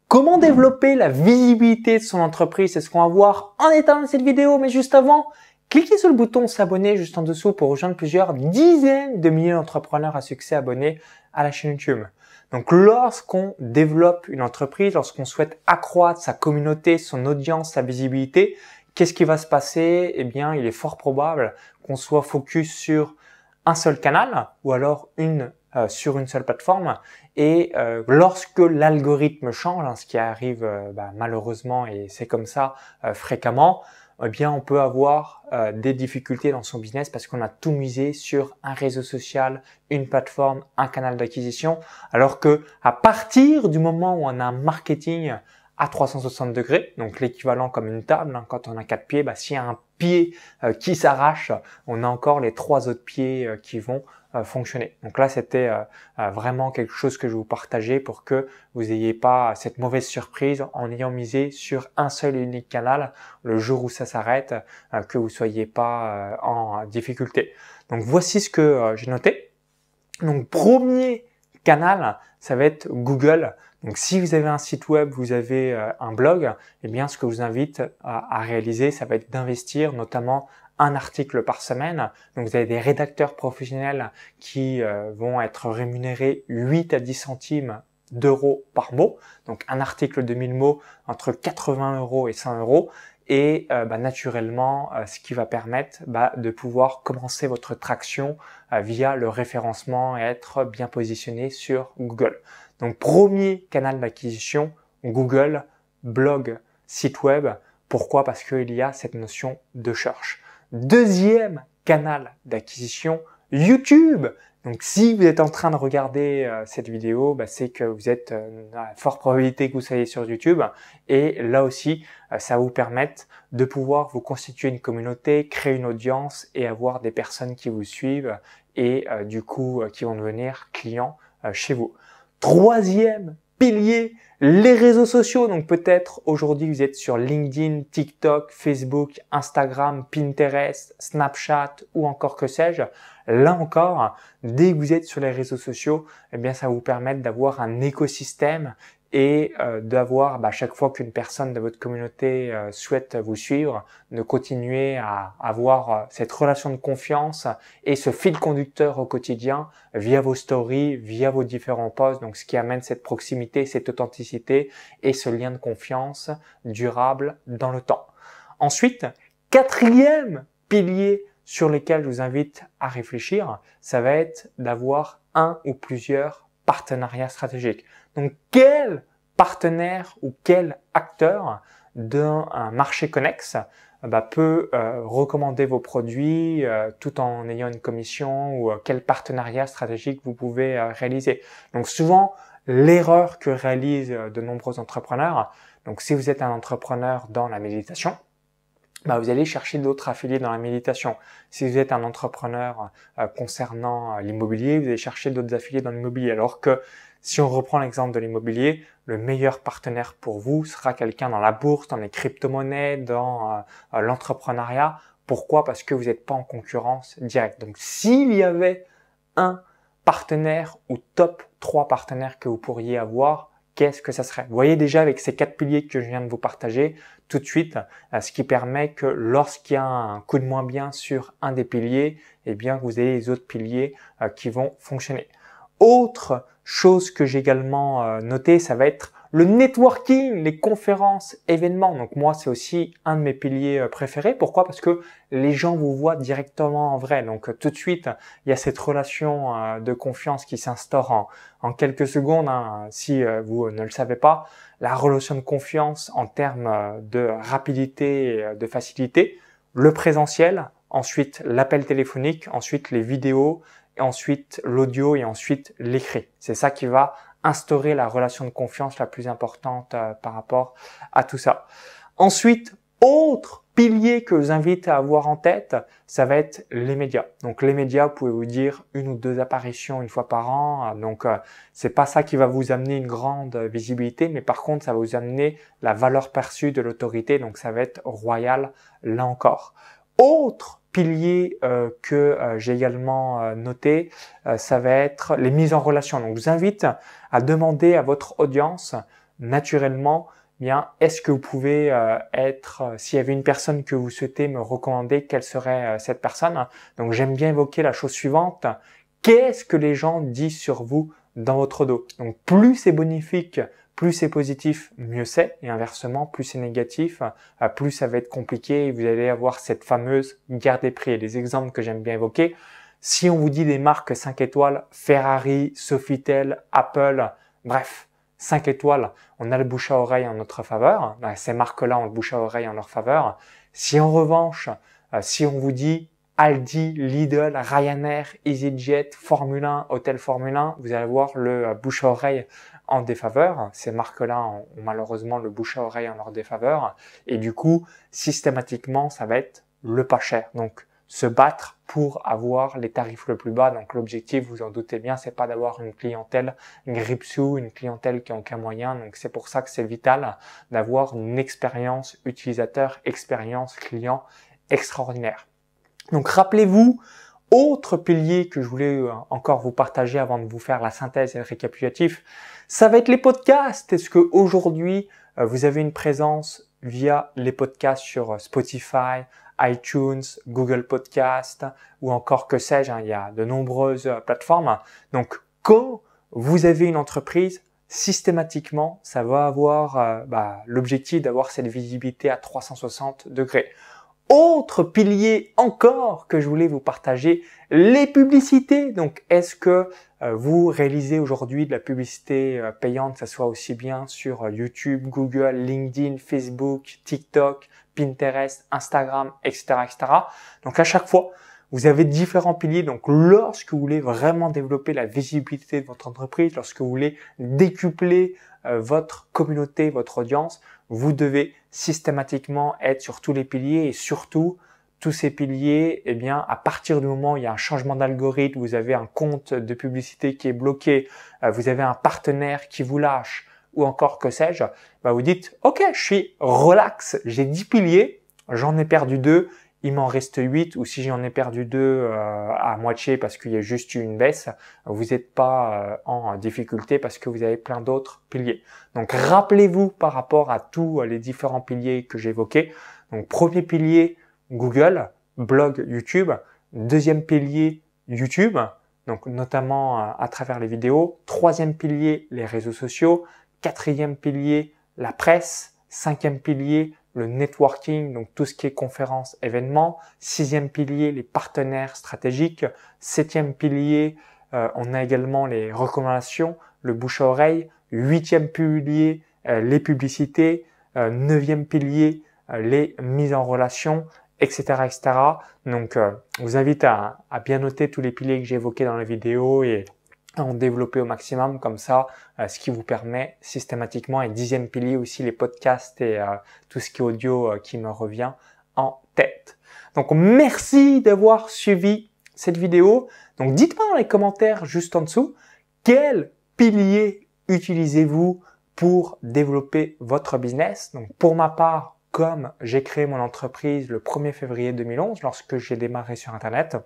Comment développer la visibilité de son entreprise? C'est ce qu'on va voir en détail dans cette vidéo. Mais juste avant, cliquez sur le bouton s'abonner juste en dessous pour rejoindre plusieurs dizaines de milliers d'entrepreneurs à succès abonnés à la chaîne YouTube. Donc, lorsqu'on développe une entreprise, lorsqu'on souhaite accroître sa communauté, son audience, sa visibilité, qu'est-ce qui va se passer? Eh bien, il est fort probable qu'on soit focus sur un seul canal ou alors sur une seule plateforme. Et lorsque l'algorithme change, ce qui arrive malheureusement et c'est comme ça fréquemment, eh bien on peut avoir des difficultés dans son business parce qu'on a tout misé sur un réseau social, une plateforme, un canal d'acquisition, alors que à partir du moment où on a un marketing à 360 degrés, donc l'équivalent comme une table, quand on a 4 pieds, s'il y a un pied qui s'arrache, on a encore les 3 autres pieds qui vont fonctionner. Donc là, c'était vraiment quelque chose que je vous partageais pour que vous n'ayez pas cette mauvaise surprise en ayant misé sur un seul et unique canal le jour où ça s'arrête, que vous soyez pas en difficulté. Donc voici ce que j'ai noté. Donc premier canal, ça va être Google. Donc si vous avez un site web, vous avez un blog, eh bien ce que je vous invite à réaliser, ça va être d'investir notamment un article par semaine. Donc vous avez des rédacteurs professionnels qui vont être rémunérés 8 à 10 centimes d'euros par mot. Donc un article de 1000 mots entre 80 € et 100 €. Et naturellement, ce qui va permettre de pouvoir commencer votre traction via le référencement et être bien positionné sur Google. Donc premier canal d'acquisition, Google, blog, site web. Pourquoi? Parce qu'il y a cette notion de search. Deuxième canal d'acquisition, YouTube. Donc si vous êtes en train de regarder cette vidéo, c'est que vous êtes à forte probabilité que vous soyez sur YouTube. Et là aussi, ça va vous permettre de pouvoir vous constituer une communauté, créer une audience et avoir des personnes qui vous suivent et du coup qui vont devenir clients chez vous. Troisième pilier, les réseaux sociaux. Donc peut-être aujourd'hui vous êtes sur LinkedIn, TikTok, Facebook, Instagram, Pinterest, Snapchat ou encore que sais-je. Là encore, dès que vous êtes sur les réseaux sociaux, eh bien ça va vous permettre d'avoir un écosystème et d'avoir chaque fois qu'une personne de votre communauté souhaite vous suivre, de continuer à avoir cette relation de confiance et ce fil conducteur au quotidien via vos stories, via vos différents posts, donc ce qui amène cette proximité, cette authenticité et ce lien de confiance durable dans le temps. Ensuite, quatrième pilier sur lequel je vous invite à réfléchir, ça va être d'avoir un ou plusieurs partenariats stratégiques. Donc, quel partenaire ou quel acteur d'un marché connexe peut recommander vos produits tout en ayant une commission ou quel partenariat stratégique vous pouvez réaliser. Donc, souvent, l'erreur que réalisent de nombreux entrepreneurs, donc si vous êtes un entrepreneur dans la méditation, vous allez chercher d'autres affiliés dans la méditation. Si vous êtes un entrepreneur concernant l'immobilier, vous allez chercher d'autres affiliés dans l'immobilier. Alors que si on reprend l'exemple de l'immobilier, le meilleur partenaire pour vous sera quelqu'un dans la bourse, dans les crypto-monnaies, dans l'entrepreneuriat. Pourquoi? Parce que vous n'êtes pas en concurrence directe. Donc, s'il y avait un partenaire ou top 3 partenaires que vous pourriez avoir, qu'est-ce que ça serait? Vous voyez déjà avec ces 4 piliers que je viens de vous partager tout de suite, ce qui permet que lorsqu'il y a un coup de moins bien sur un des piliers, eh bien vous avez les autres piliers qui vont fonctionner. Autre chose que j'ai également noté, ça va être le networking, les conférences, événements. Donc moi, c'est aussi un de mes piliers préférés. Pourquoi? Parce que les gens vous voient directement en vrai. Donc tout de suite, il y a cette relation de confiance qui s'instaure en quelques secondes. Si vous ne le savez pas, la relation de confiance en termes de rapidité et de facilité, le présentiel, ensuite l'appel téléphonique, ensuite les vidéos, et ensuite l'audio et ensuite l'écrit. C'est ça qui va instaurer la relation de confiance la plus importante par rapport à tout ça. Ensuite, autre pilier que je vous invite à avoir en tête, ça va être les médias. Donc les médias, vous pouvez vous dire 1 ou 2 apparitions une fois par an. Donc c'est pas ça qui va vous amener une grande visibilité, mais par contre ça va vous amener la valeur perçue de l'autorité. Donc ça va être royal là encore. Autre pilier que j'ai également noté, ça va être les mises en relation. Donc je vous invite à demander à votre audience naturellement, bien, est-ce que vous pouvez s'il y avait une personne que vous souhaitez me recommander, quelle serait cette personne? Donc, j'aime bien évoquer la chose suivante. Qu'est-ce que les gens disent sur vous dans votre dos? Donc, plus c'est bénéfique, plus c'est positif, mieux c'est. Et inversement, plus c'est négatif, plus ça va être compliqué et vous allez avoir cette fameuse guerre des prix. Et les exemples que j'aime bien évoquer, si on vous dit des marques 5 étoiles, Ferrari, Sofitel, Apple, bref, 5 étoiles, on a le bouche à oreille en notre faveur. Ces marques-là ont le bouche à oreille en leur faveur. Si en revanche, si on vous dit Aldi, Lidl, Ryanair, EasyJet, Formule 1, Hôtel Formule 1, vous allez avoir le bouche à oreille en défaveur. Ces marques-là ont malheureusement le bouche à oreille en leur défaveur. Et du coup, systématiquement, ça va être le pas cher. Donc, se battre pour avoir les tarifs le plus bas. Donc, l'objectif, vous en doutez bien, c'est pas d'avoir une clientèle grippe-sous, une clientèle qui n'a aucun moyen. Donc, c'est pour ça que c'est vital d'avoir une expérience utilisateur, expérience client extraordinaire. Donc, rappelez-vous, autre pilier que je voulais encore vous partager avant de vous faire la synthèse et le récapitulatif, ça va être les podcasts. Est-ce que aujourd'hui vous avez une présence via les podcasts sur Spotify, iTunes, Google Podcast ou encore que sais-je, il y a de nombreuses plateformes. Donc, quand vous avez une entreprise, systématiquement, ça va avoir l'objectif d'avoir cette visibilité à 360 degrés. Autre pilier encore que je voulais vous partager, les publicités. Donc, est-ce que vous réalisez aujourd'hui de la publicité payante, que ce soit aussi bien sur YouTube, Google, LinkedIn, Facebook, TikTok, Pinterest, Instagram, etc., etc. Donc, à chaque fois, vous avez différents piliers. Donc, lorsque vous voulez vraiment développer la visibilité de votre entreprise, lorsque vous voulez décupler votre communauté, votre audience, vous devez systématiquement être sur tous les piliers et surtout, tous ces piliers, eh bien, à partir du moment où il y a un changement d'algorithme, vous avez un compte de publicité qui est bloqué, vous avez un partenaire qui vous lâche ou encore que sais-je, vous dites, OK, je suis relax, j'ai 10 piliers, j'en ai perdu 2, il m'en reste 8 ou si j'en ai perdu 2 à moitié parce qu'il y a juste eu une baisse, vous n'êtes pas en difficulté parce que vous avez plein d'autres piliers. Donc, rappelez-vous par rapport à tous les différents piliers que j'ai évoqués. Donc, premier pilier, Google, blog, YouTube. Deuxième pilier, YouTube, donc notamment à travers les vidéos. Troisième pilier, les réseaux sociaux. Quatrième pilier, la presse. Cinquième pilier, le networking, donc tout ce qui est conférences, événements. Sixième pilier, les partenaires stratégiques. Septième pilier, on a également les recommandations, le bouche à oreille. Huitième pilier, les publicités. Neuvième pilier, les mises en relation, etc., etc. Donc, je vous invite à bien noter tous les piliers que j'ai évoqués dans la vidéo et à en développer au maximum, comme ça, ce qui vous permet systématiquement, et dixième pilier aussi, les podcasts et tout ce qui est audio qui me revient en tête. Donc, merci d'avoir suivi cette vidéo. Donc, dites-moi dans les commentaires juste en dessous, quel pilier utilisez-vous pour développer votre business? Donc, pour ma part, comme j'ai créé mon entreprise le 1er février 2011, lorsque j'ai démarré sur Internet,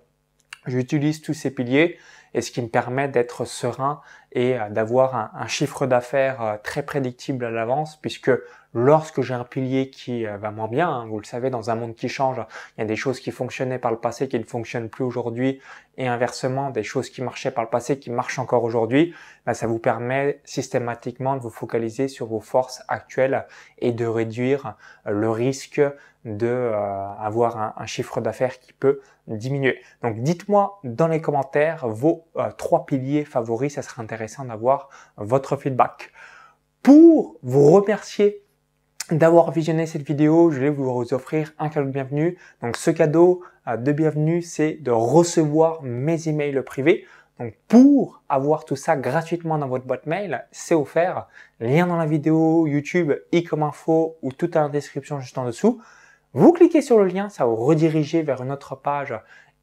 j'utilise tous ces piliers et ce qui me permet d'être serein et d'avoir un chiffre d'affaires très prédictible à l'avance, puisque lorsque j'ai un pilier qui va moins bien, vous le savez, dans un monde qui change, il y a des choses qui fonctionnaient par le passé qui ne fonctionnent plus aujourd'hui et inversement, des choses qui marchaient par le passé qui marchent encore aujourd'hui, ça vous permet systématiquement de vous focaliser sur vos forces actuelles et de réduire le risque de avoir un chiffre d'affaires qui peut diminuer. Donc, dites-moi dans les commentaires vos 3 piliers favoris, ça serait intéressant d'avoir votre feedback. Pour vous remercier d'avoir visionné cette vidéo, je vais vous offrir un cadeau de bienvenue. Donc, ce cadeau de bienvenue, c'est de recevoir mes emails privés. Donc, pour avoir tout ça gratuitement dans votre boîte mail, c'est offert. Lien dans la vidéo YouTube, i comme info ou tout en description juste en dessous. Vous cliquez sur le lien, ça va vous rediriger vers une autre page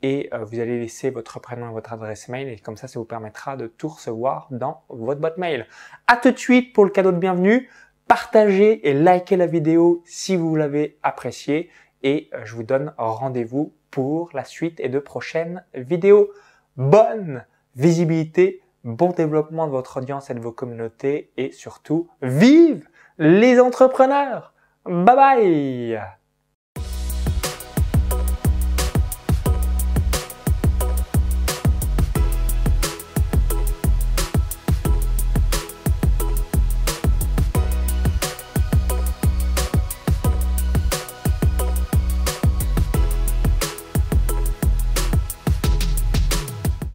et vous allez laisser votre prénom et votre adresse mail et comme ça vous permettra de tout recevoir dans votre boîte mail. À tout de suite pour le cadeau de bienvenue. Partagez et likez la vidéo si vous l'avez appréciée et je vous donne rendez-vous pour la suite et de prochaines vidéos. Bonne visibilité, bon développement de votre audience et de vos communautés et surtout, vive les entrepreneurs! Bye bye!